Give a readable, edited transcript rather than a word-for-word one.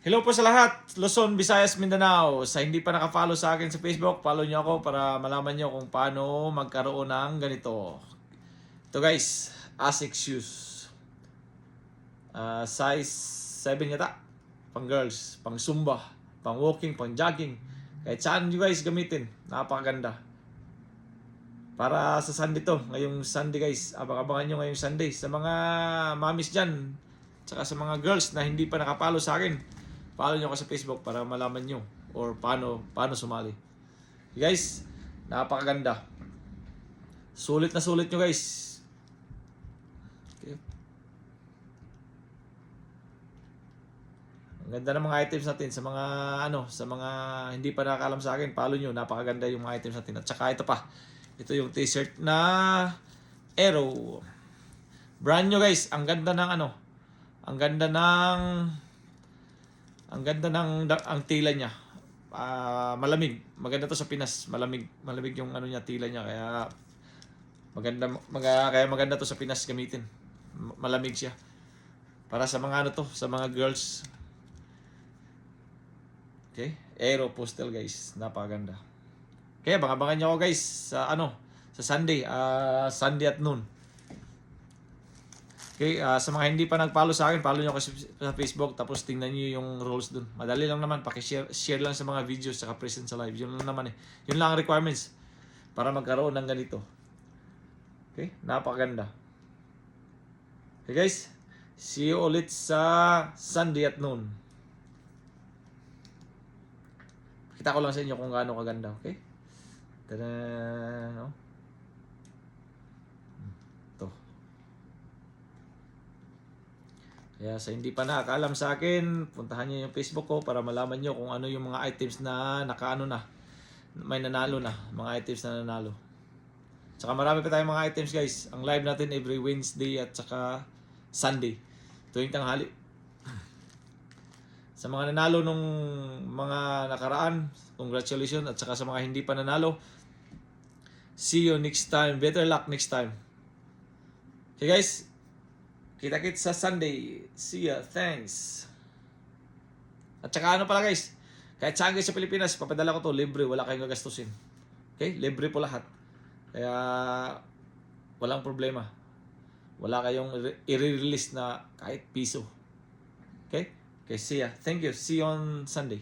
Hello po sa lahat, Luzon, Visayas, Mindanao. Sa hindi pa naka-follow sa akin sa Facebook, follow nyo ako para malaman nyo kung paano magkaroon ng ganito. Ito guys, Asics shoes. Size 7 yata. Pang girls, pang zumba, pang walking, pang jogging. Kahit saan nyo guys gamitin. Napakaganda. Para sa Sunday to, ngayong Sunday guys. Abang-abangan nyo ngayong Sunday. Sa mga mamis dyan, tsaka sa mga girls na hindi pa nakapalo sa akin, follow nyo ako sa Facebook para malaman nyo or paano sumali. Guys, napakaganda. Sulit na sulit nyo guys. Okay. Ang ganda ng mga items natin sa mga sa mga hindi pa nakakaalam sa akin, follow nyo. Napakaganda yung mga items natin. At saka ito pa. Ito yung t-shirt na Aero. Brand new guys. Ang ganda ng Ang ganda ng ang tila niya. Malamig. Maganda to sa Pinas. Malamig yung niya, tila niya, kaya maganda to sa Pinas gamitin. Malamig siya. Para sa mga sa mga girls. Okay? Aero Postal guys. Napakaganda. Kaya abangan niyo ako guys sa sa Sunday, Sunday at noon. Okay, sa mga hindi pa nag-follow sa akin, follow nyo ako sa Facebook, tapos tingnan nyo yung rules dun. Madali lang naman, share lang sa mga videos, saka present sa live. Yun lang naman eh. Yun lang ang requirements para magkaroon ng ganito. Okay, napakaganda. Okay guys, see you ulit sa Sunday at noon. Kita ko lang sa inyo kung gaano kaganda, okay? Tada, no? Kaya sa hindi pa nakakaalam sa akin, puntahan niyo yung Facebook ko para malaman niyo kung ano yung mga items na may nanalo na, mga items na nanalo. Tsaka marami pa tayong mga items guys. Ang live natin every Wednesday at saka Sunday, tuwing tanghali. Sa mga nanalo nung mga nakaraan, congratulations. At saka sa mga hindi pa nanalo, see you next time. Better luck next time. Okay guys, kita-kits sa Sunday. See ya. Thanks. At saka pala guys, kahit saan kayo sa Pilipinas, papadala ko to libre. Wala kayong gagastusin. Okay? Libre po lahat. Kaya walang problema. Wala kayong i-release na kahit piso. Okay? Okay, see ya. Thank you. See you on Sunday.